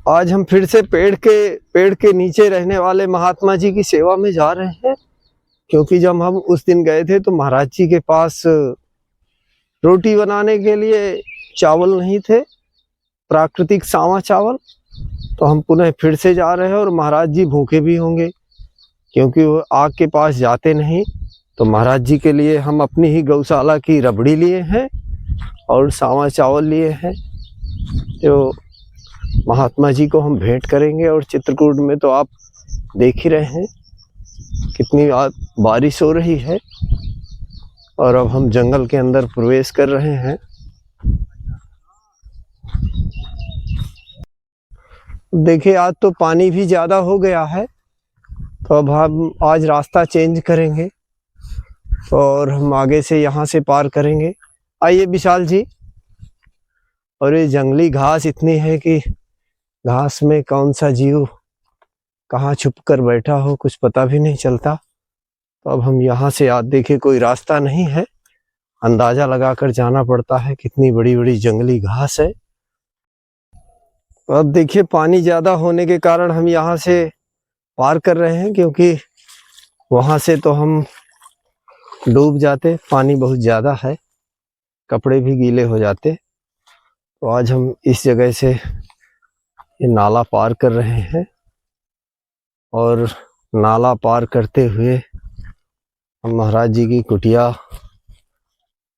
आज हम फिर से पेड़ के नीचे रहने वाले महात्मा जी की सेवा में जा रहे हैं, क्योंकि जब हम उस दिन गए थे तो महाराज जी के पास रोटी बनाने के लिए चावल नहीं थे, प्राकृतिक सावा चावल। तो हम पुनः फिर से जा रहे हैं और महाराज जी भूखे भी होंगे, क्योंकि वो आग के पास जाते नहीं। तो महाराज जी के लिए हम अपनी ही गौशाला की रबड़ी लिए हैं और सावा चावल लिए हैं, जो महात्मा जी को हम भेंट करेंगे। और चित्रकूट में तो आप देख ही रहे हैं कितनी बारिश हो रही है, और अब हम जंगल के अंदर प्रवेश कर रहे हैं। देखिए आज तो पानी भी ज़्यादा हो गया है, तो अब हम आज रास्ता चेंज करेंगे और हम आगे से यहाँ से पार करेंगे। आइए विशाल जी। और ये जंगली घास इतनी है कि घास में कौन सा जीव कहाँ छुप कर बैठा हो कुछ पता भी नहीं चलता। तो अब हम यहाँ से देखिए कोई रास्ता नहीं है, अंदाजा लगाकर जाना पड़ता है, कितनी बड़ी बड़ी जंगली घास है। तो अब देखिए पानी ज़्यादा होने के कारण हम यहाँ से पार कर रहे हैं, क्योंकि वहाँ से तो हम डूब जाते, पानी बहुत ज़्यादा है, कपड़े भी गीले हो जाते। तो आज हम इस जगह से ये नाला पार कर रहे हैं, और नाला पार करते हुए हम महाराज जी की कुटिया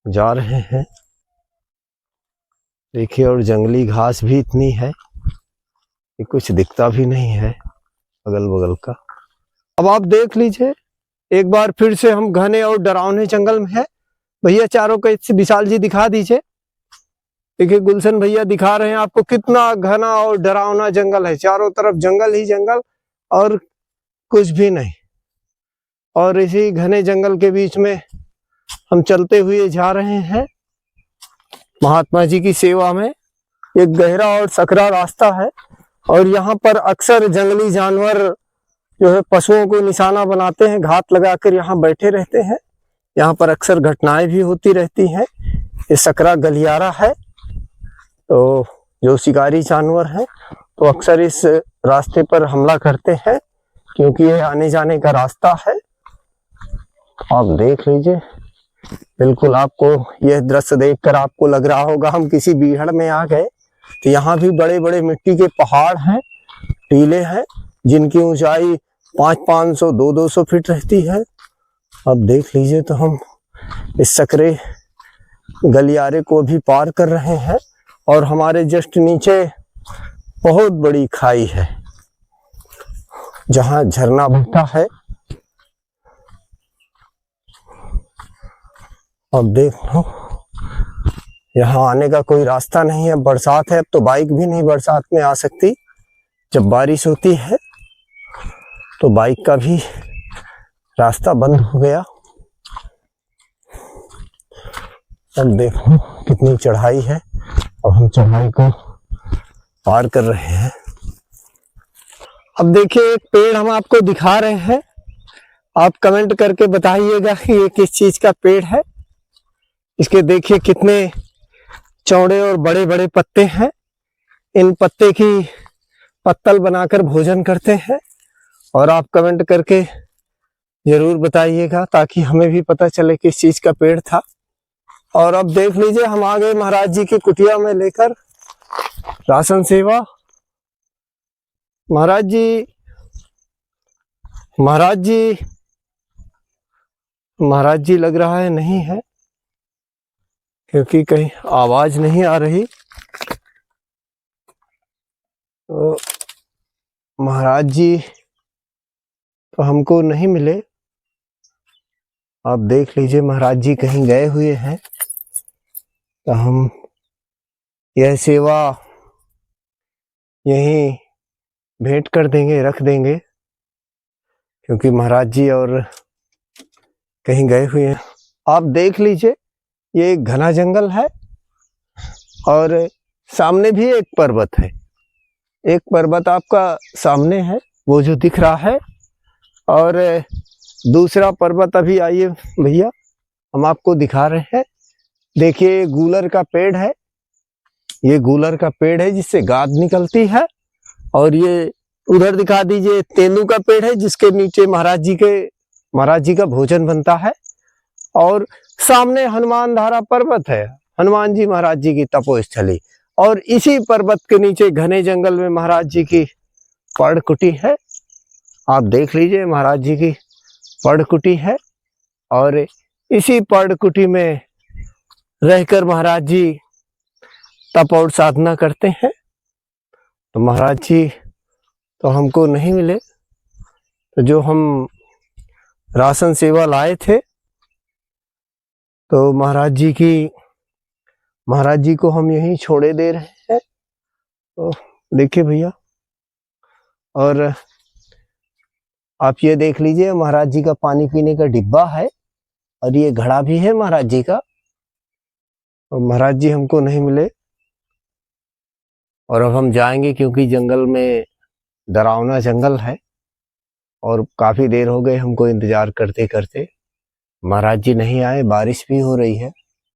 जा रहे हैं। देखिए और जंगली घास भी इतनी है कि कुछ दिखता भी नहीं है अगल बगल का। अब आप देख लीजिए एक बार फिर से हम घने और डरावने जंगल में है। भैया चारों को इससे विशाल जी दिखा दीजिए। देखिए गुलशन भैया दिखा रहे हैं आपको कितना घना और डरावना जंगल है, चारों तरफ जंगल ही जंगल और कुछ भी नहीं। और इसी घने जंगल के बीच में हम चलते हुए जा रहे हैं महात्मा जी की सेवा में। एक गहरा और सकरा रास्ता है, और यहाँ पर अक्सर जंगली जानवर जो है पशुओं को निशाना बनाते हैं, घात लगाकर यहाँ बैठे रहते हैं। यहाँ पर अक्सर घटनाएं भी होती रहती हैं। ये सकरा गलियारा है, तो जो शिकारी जानवर हैं तो अक्सर इस रास्ते पर हमला करते हैं, क्योंकि ये आने जाने का रास्ता है। आप देख लीजिए, बिल्कुल आपको यह दृश्य देखकर आपको लग रहा होगा हम किसी बीहड़ में आ गए। तो यहाँ भी बड़े बड़े मिट्टी के पहाड़ हैं, टीले हैं, जिनकी ऊंचाई 500-500, 200-200 फीट रहती है। अब देख लीजिए, तो हम इस सकरे गलियारे को भी पार कर रहे हैं, और हमारे जस्ट नीचे बहुत बड़ी खाई है जहां झरना बहता है। अब देख लो, यहाँ आने का कोई रास्ता नहीं है। बरसात है, अब तो बाइक भी नहीं बरसात में आ सकती। जब बारिश होती है तो बाइक का भी रास्ता बंद हो गया। अब देखो कितनी चढ़ाई है, अब हम चढ़ाई को पार कर रहे हैं। अब देखिए एक पेड़ हम आपको दिखा रहे हैं, आप कमेंट करके बताइएगा कि ये किस चीज का पेड़ है। इसके देखिए कितने चौड़े और बड़े बड़े पत्ते हैं। इन पत्ते की पत्तल बनाकर भोजन करते हैं, और आप कमेंट करके जरूर बताइएगा ताकि हमें भी पता चले किस चीज का पेड़ था। और अब देख लीजिए हम आ गए महाराज जी की कुटिया में लेकर राशन सेवा। महाराज जी महाराज जी महाराज जी लग रहा है नहीं है, क्योंकि कहीं आवाज नहीं आ रही। तो महाराज जी तो हमको नहीं मिले। आप देख लीजिए महाराज जी कहीं गए हुए हैं, तो हम यह सेवा यहीं भेंट कर देंगे, रख देंगे, क्योंकि महाराज जी और कहीं गए हुए हैं। आप देख लीजिए ये एक घना जंगल है, और सामने भी एक पर्वत है। एक पर्वत आपका सामने है, वो जो दिख रहा है, और दूसरा पर्वत अभी आइए भैया हम आपको दिखा रहे हैं। देखिए गूलर का पेड़ है, ये गूलर का पेड़ है जिससे गाद निकलती है, और ये उधर दिखा दीजिए तेंदू का पेड़ है जिसके नीचे महाराज जी का भोजन बनता है। और सामने हनुमान धारा पर्वत है, हनुमान जी महाराज जी की तपोस्थली। और इसी पर्वत के नीचे घने जंगल में महाराज जी की पर्णकुटी है। आप देख लीजिए महाराज जी की पर्णकुटी है और इसी पर्णकुटी में रहकर महाराज जी तप और साधना करते हैं। तो महाराज जी तो हमको नहीं मिले, तो जो हम राशन सेवा लाए थे तो महाराज जी को हम यहीं छोड़े दे रहे हैं। तो देखिए भैया, और आप ये देख लीजिए महाराज जी का पानी पीने का डिब्बा है और ये घड़ा भी है महाराज जी का। और महाराज जी हमको नहीं मिले और अब हम जाएंगे क्योंकि जंगल में डरावना जंगल है और काफी देर हो गए हमको इंतजार करते करते। महाराज जी नहीं आए, बारिश भी हो रही है।